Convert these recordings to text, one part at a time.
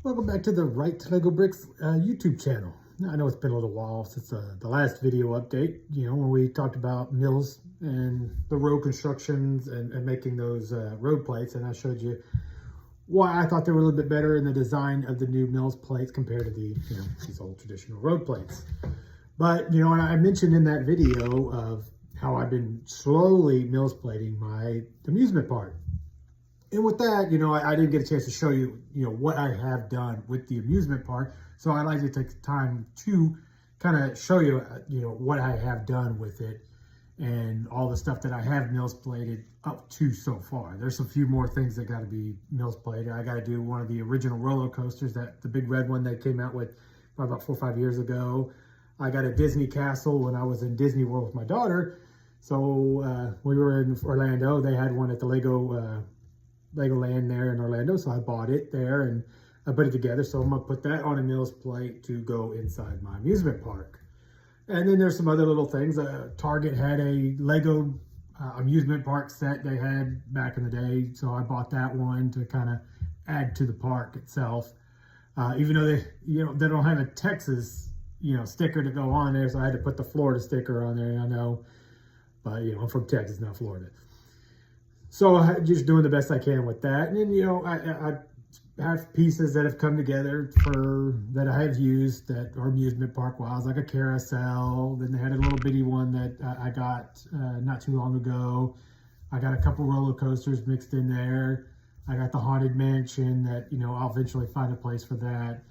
Welcome back to the Right to Lego Bricks YouTube channel. I know it's been a little while since the last video update, when we talked about mills and the road constructions and making those road plates. And I showed you why I thought they were a little bit better in the design of the new mills plates compared to the, these old traditional road plates. But, and I mentioned in that video of how I've been slowly mills plating my amusement park. And with that, I didn't get a chance to show you, what I have done with the amusement park. So I like to take the time to kind of show you, what I have done with it and all the stuff that I have mills plated up to so far. There's a few more things that got to be mills plated. I got to do one of the original roller coasters, the big red one that came out with about 4 or 5 years ago. I got a Disney castle when I was in Disney World with my daughter. So we were in Orlando. They had one at the Legoland there in Orlando, so I bought it there and I put it together. So I'm gonna put that on a mills plate to go inside my amusement park. And then there's some other little things. Target had a Lego amusement park set they had back in the day, so I bought that one to kind of add to the park itself. Even though they don't have a Texas sticker to go on there, so I had to put the Florida sticker on there. I know, but I'm from Texas, not Florida. So I'm just doing the best I can with that. And then, I have pieces that have come together that I have used that are amusement park wise, like a carousel. Then they had a little bitty one that I got not too long ago. I got a couple roller coasters mixed in there. I got the Haunted Mansion that, I'll eventually find a place for that.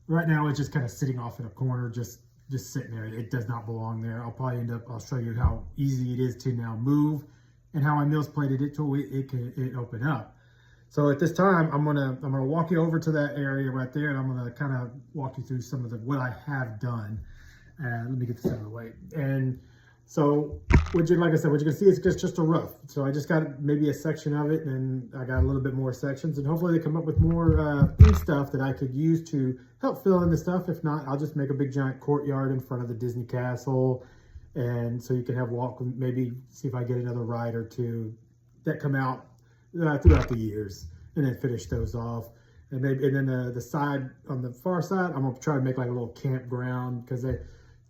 Right now, it's just kind of sitting off in a corner, just sitting there. It does not belong there. I'll show you how easy it is to now move and how I mills plated it till it can open up. So at this time, I'm gonna walk you over to that area right there, and I'm gonna kind of walk you through some of what I have done. And let me get this out of the way. And so, like I said, what you can see is just a roof. So I just got maybe a section of it, and I got a little bit more sections, and hopefully they come up with more stuff that I could use to help fill in the stuff. If not, I'll just make a big giant courtyard in front of the Disney castle. And so you can have maybe see if I get another ride or two that come out throughout the years, and then finish those off. And then the side, on the far side, I'm gonna try to make like a little campground, because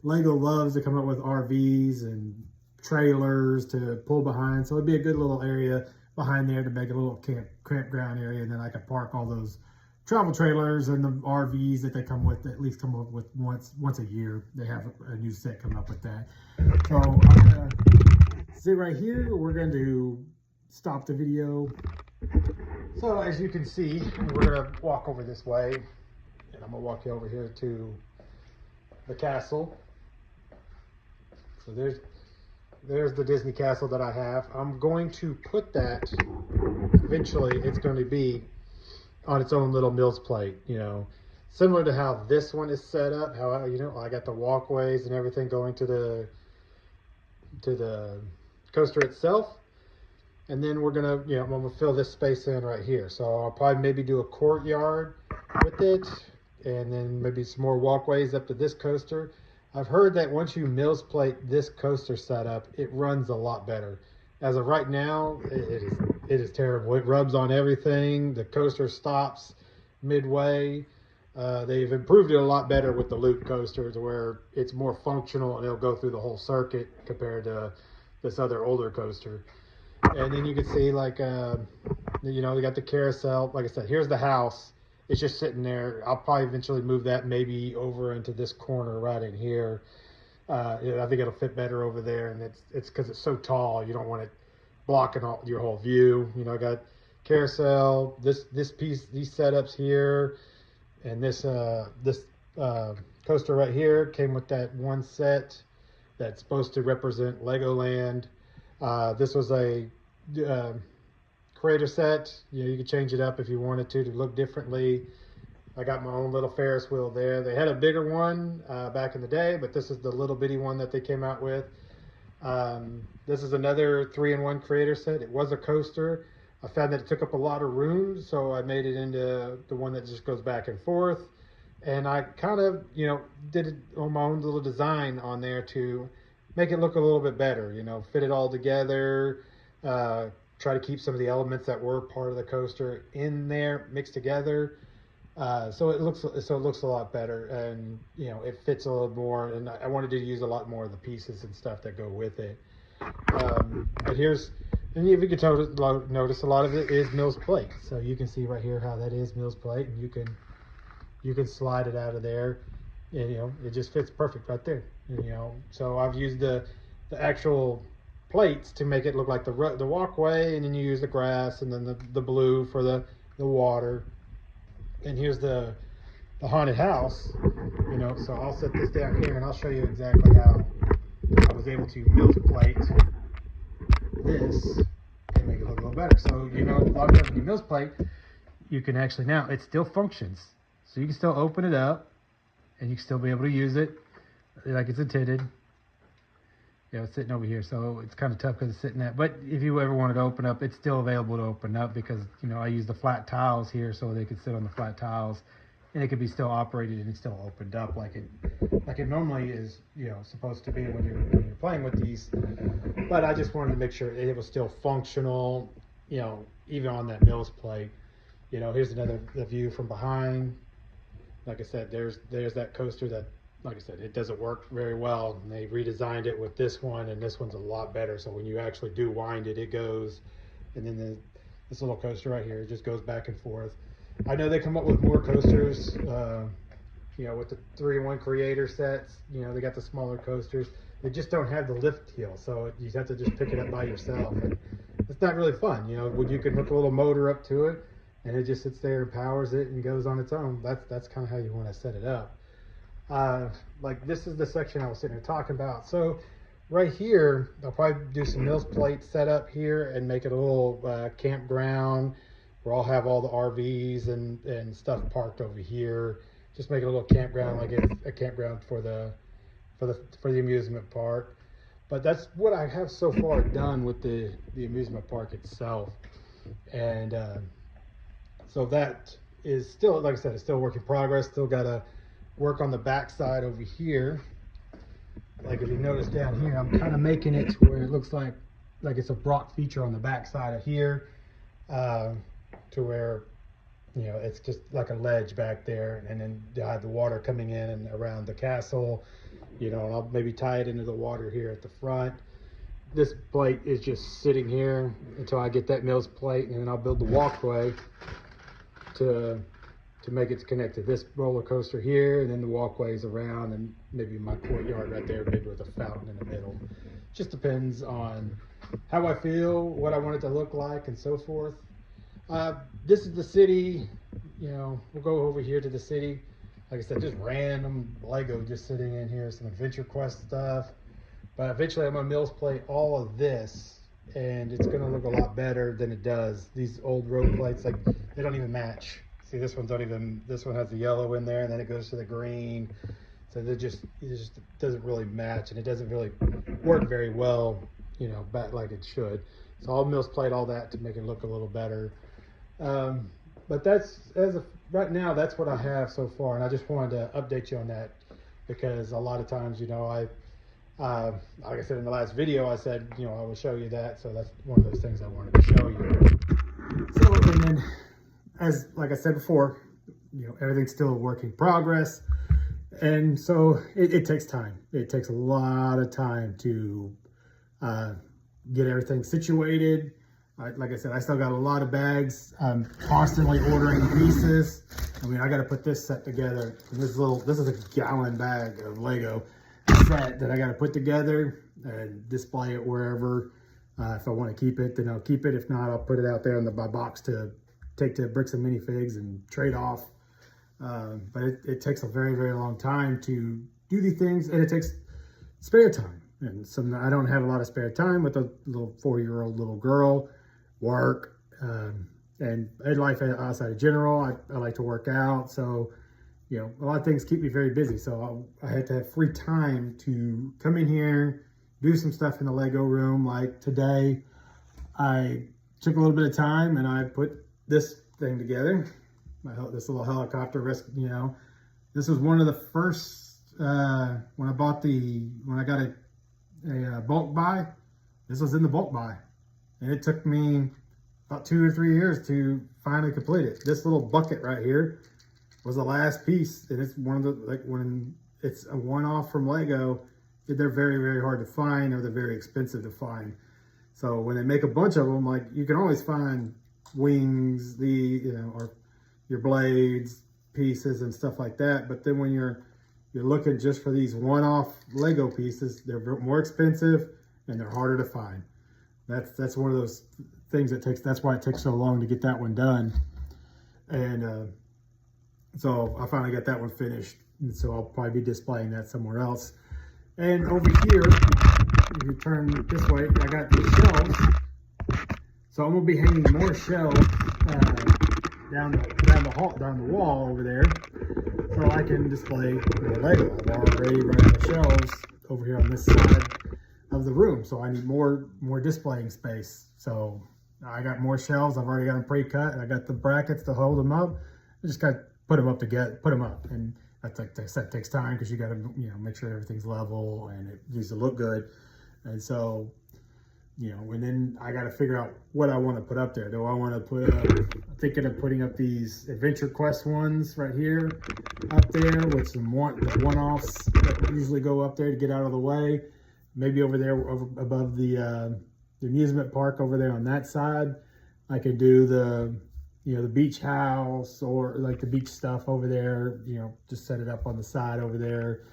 Lego loves to come up with RVs and trailers to pull behind. So it'd be a good little area behind there to make a little campground area, and then I could park all those travel trailers and the RVs that they come with, at least come up with once a year. They have a new set come up with that. So I'm gonna sit right here. We're going to stop the video. So as you can see, we're gonna walk over this way, and I'm gonna walk you over here to the castle. So there's the Disney castle that I have. I'm going to put that, eventually it's going to be on its own little mills plate, similar to how this one is set up. How I got the walkways and everything going to the coaster itself, and then we're gonna I'm gonna fill this space in right here. So I'll probably maybe do a courtyard with it, and then maybe some more walkways up to this coaster. I've heard that once you mills plate this coaster setup, it runs a lot better. As of right now, it is terrible. It rubs on everything. The coaster stops midway. They've improved it a lot better with the loop coasters, where it's more functional and it'll go through the whole circuit compared to this other older coaster. And then you can see, like, they got the carousel. Like I said, here's the house. It's just sitting there. I'll probably eventually move that maybe over into this corner right in here. I think it'll fit better over there, and it's because it's so tall. You don't want it blocking your whole view. I got carousel, this piece, these setups here, and this coaster right here came with that one set that's supposed to represent Legoland. This was a creator set. You could change it up if you wanted to look differently. I got my own little Ferris wheel there. They had a bigger one back in the day, but this is the little bitty one that they came out with. This is another 3-in-1 creator set. It was a coaster. I found that it took up a lot of room, so I made it into the one that just goes back and forth. And I kind of, did it on my own little design on there to make it look a little bit better, fit it all together, try to keep some of the elements that were part of the coaster in there mixed together. So it looks a lot better, and you know, it fits a little more. And I wanted to use a lot more of the pieces and stuff that go with it. But here's, and if you can notice, a lot of it is Mills plate. So you can see right here how that is Mills plate, and you can slide it out of there, and you know, it just fits perfect right there. And, you know, so I've used the actual plates to make it look like the walkway, and then you use the grass, and then the blue for the water. And here's the haunted house, you know. So I'll set this down here, and I'll show you exactly how I was able to Mills plate this and make it look a little better. So, you know, a lot of times when you Mills plate, you can actually, now it still functions. So you can still open it up, and you can still be able to use it like it's intended. Yeah, it's sitting over here, so it's kind of tough because it's sitting at. But if you ever wanted to open up, it's still available to open up, because, you know, I use the flat tiles here so they could sit on the flat tiles, and it could be still operated and it's still opened up like it normally is, you know, supposed to be when you're playing with these. But I just wanted to make sure it was still functional, you know, even on that Mills plate. You know, here's the view from behind. Like I said, there's that coaster that, like I said, it doesn't work very well. And they redesigned it with this one, and this one's a lot better. So when you actually do wind it, it goes. And then this little coaster right here, it just goes back and forth. I know they come up with more coasters, you know, with the 3-in-1 creator sets. You know, they got the smaller coasters. They just don't have the lift heel, so you have to just pick it up by yourself. And it's not really fun, you know, when you can hook a little motor up to it, and it just sits there and powers it and goes on its own. That's kind of how you want to set it up. Like this is the section I was sitting here talking about. So right here, I'll probably do some Mills plate setup here and make it a little campground where I'll have all the RVs and stuff parked over here. Just make it a little campground, like it's a campground for the amusement park. But that's what I have so far done with the amusement park itself. And so that is still, like I said, it's still a work in progress. Still got to work on the back side over here. Like if you notice down here, I'm kind of making it to where it looks like it's a brought feature on the back side of here, to where, you know, it's just like a ledge back there, and then you have the water coming in and around the castle, you know, and I'll maybe tie it into the water here at the front. This plate is just sitting here until I get that Mills plate, and then I'll build the walkway to make it connect to this roller coaster here, and then the walkways around, and maybe my courtyard right there, maybe with a fountain in the middle. Just depends on how I feel, what I want it to look like, and so forth. This is the city. You know, we'll go over here to the city. Like I said, just random Lego just sitting in here, some Adventure Quest stuff. But eventually I'm gonna Mills plate all of this, and it's gonna look a lot better than it does. These old road plates, like, they don't even match. See, this one has the yellow in there, and then it goes to the green. So it just doesn't really match, and it doesn't really work very well, you know, back like it should. So I'll Mills plate all that to make it look a little better. But that's, as of right now, that's what I have so far, and I just wanted to update you on that, because a lot of times, you know, like I said in the last video, I said, you know, I will show you that. So that's one of those things I wanted to show you. So, and then, like I said before, you know, everything's still a work in progress. And so it takes time. It takes a lot of time to get everything situated. Like I said, I still got a lot of bags. I'm constantly ordering pieces. I mean, I got to put this set together. This is a gallon bag of Lego set that I got to put together and display it wherever. If I want to keep it, then I'll keep it. If not, I'll put it out there in my box to take to Bricks and Minifigs and trade off. But it takes a very, very long time to do these things, and it takes spare time. And so I don't have a lot of spare time with a little 4-year-old little girl, work, and life outside of general. I like to work out. So, you know, a lot of things keep me very busy. So I had to have free time to come in here, do some stuff in the Lego room. Like today, I took a little bit of time and I put this thing together. This little helicopter rescue, you know. This was one of the first, when I got a bulk buy, this was in the bulk buy. And it took me about 2 or 3 years to finally complete it. This little bucket right here was the last piece, and it's one of the, like when it's a one-off from Lego, they're very, very hard to find, or they're very expensive to find. So when they make a bunch of them, like you can always find wings, or your blades, pieces and stuff like that. But then when you're looking just for these one-off Lego pieces, they're more expensive and they're harder to find. That's one of those things that's why it takes so long to get that one done. And so I finally got that one finished. And so I'll probably be displaying that somewhere else. And over here, if you turn this way, I got these shelves. So I'm gonna be hanging more shelves down the wall over there, so I can display more Lego. I've already run the shelves over here on this side of the room, so I need more displaying space. So I got more shelves. I've already got them pre-cut. I got the brackets to hold them up. I just got to put them up together, and that takes time because you got to make sure everything's level and it needs to look good. And so and then I got to figure out what I want to put up there. Do I want to put up, I'm thinking of putting up these Adventure Quest ones right here up there with the one-offs that usually go up there to get out of the way. Maybe over there above the amusement park over there on that side. I could do the beach house, or like the beach stuff over there, just set it up on the side over there.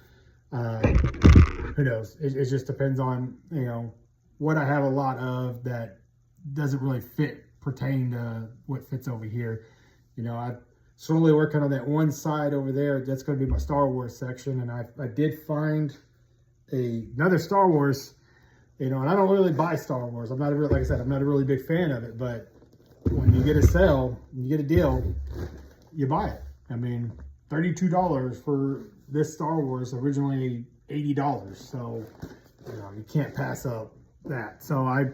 Who knows? It just depends on, what I have a lot of that doesn't really pertain to what fits over here. I'm slowly working on that one side over there. That's going to be my Star Wars section. And I did find another Star Wars, and I don't really buy Star Wars. Like I said, I'm not a really big fan of it, but when you get a sale, you get a deal, you buy it. I mean, $32 for this Star Wars, originally $80. So, you can't pass up that. So I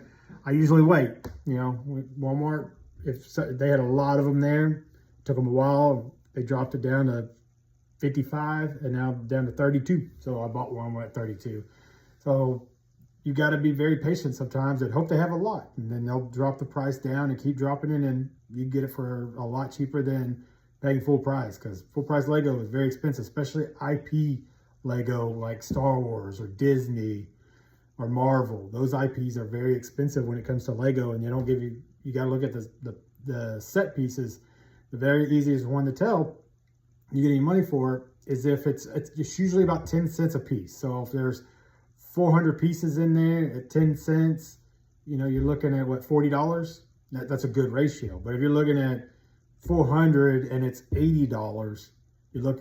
usually wait, Walmart, if they had a lot of them there, took them a while, they dropped it down to 55 and now down to 32. So I bought one at 32. So you got to be very patient sometimes and hope they have a lot, and then they'll drop the price down and keep dropping it, and you get it for a lot cheaper than paying full price, because full price Lego is very expensive, especially IP Lego like Star Wars or Disney or Marvel. Those IPs are very expensive when it comes to Lego, and they don't give you got to look at the set pieces. The very easiest one to tell you get any money for is if it's usually about 10 cents a piece. So if there's 400 pieces in there at 10 cents, you're looking at what, $40? That's a good ratio. But if you're looking at 400 and it's $80,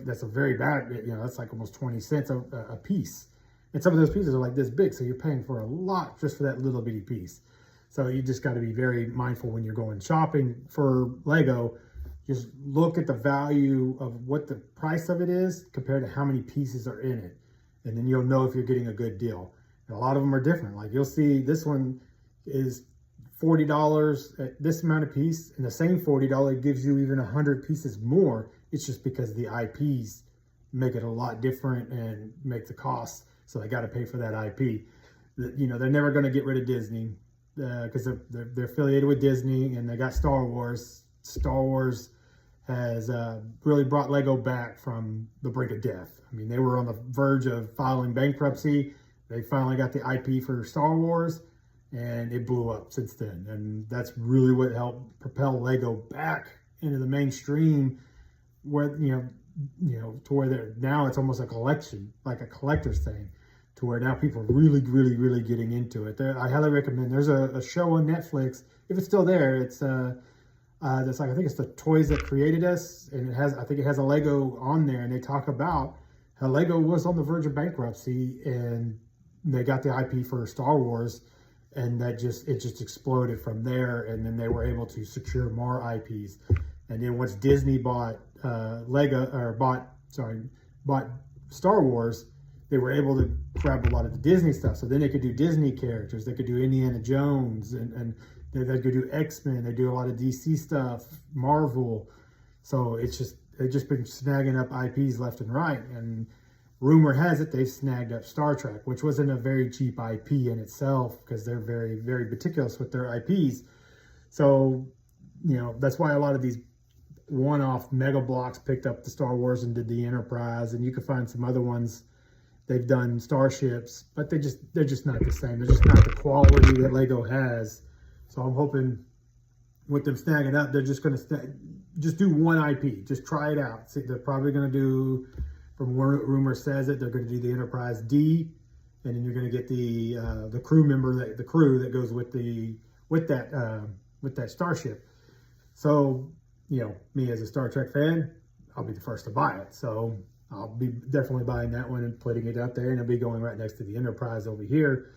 that's a very bad, that's like almost 20 cents a piece. And some of those pieces are like this big, so you're paying for a lot just for that little bitty piece. So you just got to be very mindful when you're going shopping for Lego. Just look at the value of what the price of it is compared to how many pieces are in it. And then you'll know if you're getting a good deal. And a lot of them are different. Like you'll see this one is $40 at this amount of piece, and the same $40 gives you even 100 pieces more. It's just because the IPs make it a lot different and make the cost. So they got to pay for that IP. They're never going to get rid of Disney because they're affiliated with Disney, and they got Star Wars. Star Wars has really brought Lego back from the brink of death. I mean, they were on the verge of filing bankruptcy. They finally got the IP for Star Wars, and it blew up since then. And that's really what helped propel Lego back into the mainstream, where to where now it's almost a collection, like a collector's thing, to where now people are really, really, really getting into it. I highly recommend. There's a show on Netflix, if it's still there. It's that's like, I think it's the Toys That Created Us, and I think it has a Lego on there, and they talk about how Lego was on the verge of bankruptcy, and they got the IP for Star Wars, and it just exploded from there, and then they were able to secure more IPs. And then once Disney bought bought Star Wars, they were able to grab a lot of the Disney stuff. So then they could do Disney characters, they could do Indiana Jones, and they could do X-Men. They do a lot of DC stuff, Marvel. So they've just been snagging up IPs left and right. And rumor has it they've snagged up Star Trek, which wasn't a very cheap IP in itself, because they're very, very meticulous with their IPs. So, that's why a lot of these one-off Mega Blocks picked up the Star Wars and did the Enterprise, and you can find some other ones. They've done Starships, but they're just not the same. They're just not the quality that Lego has. So I'm hoping with them snagging up, they're just going to just do one IP. Just try it out. See, they're probably going to do, from what rumor says it, they're going to do the Enterprise D, and then you're going to get the crew member, the crew that goes with that starship. So, you know, me as a Star Trek fan, I'll be the first to buy it. So I'll be definitely buying that one and putting it out there, and it'll be going right next to the Enterprise over here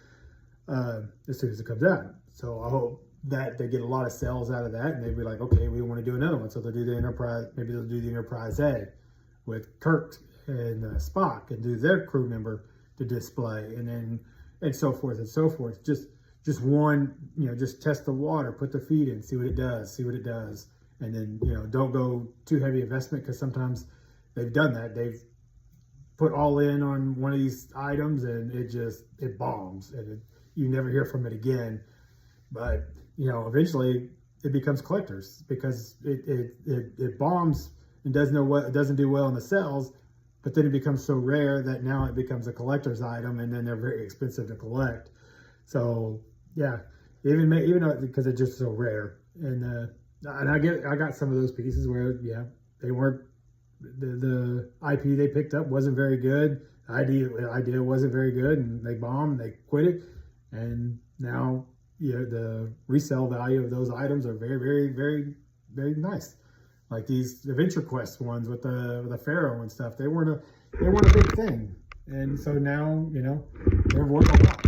as soon as it comes out. So I hope that they get a lot of sales out of that, and they'll be like, okay, we want to do another one. So they'll do the Enterprise, maybe they'll do the Enterprise A with Kirk and Spock, and do their crew member to display, and so forth and so forth. Just one, you know, just test the water, put the feet in, see what it does, and then, you know, don't go too heavy investment, because sometimes they've done that. They've put all in on one of these items, and it bombs, and you never hear from it again. But, you know, eventually it becomes collectors, because it bombs and doesn't do well in the sales, but then it becomes so rare that now it becomes a collector's item, and then they're very expensive to collect. So yeah, even though, because it's just so rare, and I got some of those pieces where, yeah, they weren't, the IP they picked up wasn't very good. The idea wasn't very good, and they bombed, they quit it, and now, you know, the resale value of those items are very, very, very, very nice. Like these Adventure Quest ones with the Pharaoh and stuff, they weren't a big thing, and so now, you know, they're worth a lot.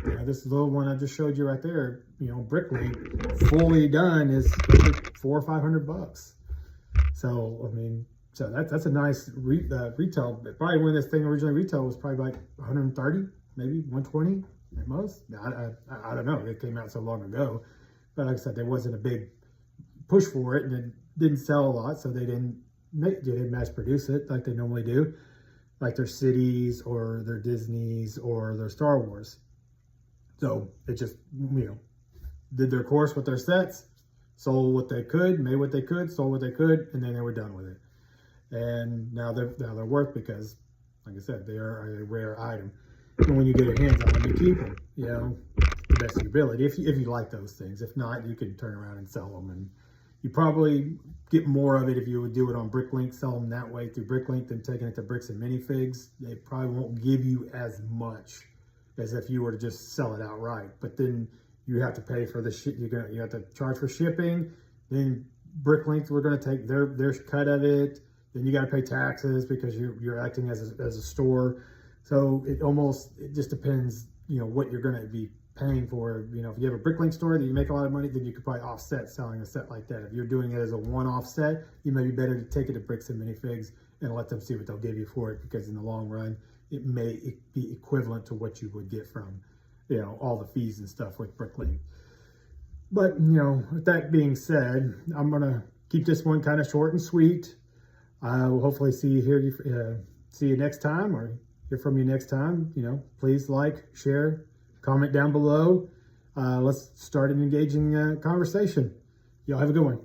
You know, this little one I just showed you right there, you know, Bricklink, fully done, is $400 or $500. So I mean, so that's a nice retail. Probably when this thing originally retailed was probably like 130, maybe 120 at most. I don't know. It came out so long ago, but like I said, there wasn't a big push for it, and it didn't sell a lot, so they didn't mass produce it like they normally do, like their Cities or their Disneys or their Star Wars. So it just, you know, did their course with their sets, sold what they could, made what they could, sold what they could, and then they were done with it. And now they're worth, because, like I said, they are a rare item. And when you get your hands on them, you keep them, you know, the best of your ability. If you like those things. If not, you can turn around and sell them, and you probably get more of it if you would do it on Bricklink, sell them that way through Bricklink, than taking it to Bricks and Minifigs. They probably won't give you as much as if you were to just sell it outright. But then you have to pay for the shit. You have to charge for shipping. Then Bricklink, we're going to take their cut of it. Then you got to pay taxes, because you're acting as a store. So it just depends, you know, what you're going to be paying for. You know, if you have a Bricklink store that you make a lot of money, then you could probably offset selling a set like that. If you're doing it as a one-off set, you may be better to take it to Bricks and Minifigs and let them see what they'll give you for it, because in the long run, it may be equivalent to what you would get from, you know, all the fees and stuff with Bricklink. But, you know, with that being said, I'm going to keep this one kind of short and sweet. I will hopefully see you next time, or hear from you next time. You know, please like, share, comment down below. Let's start an engaging conversation. Y'all have a good one.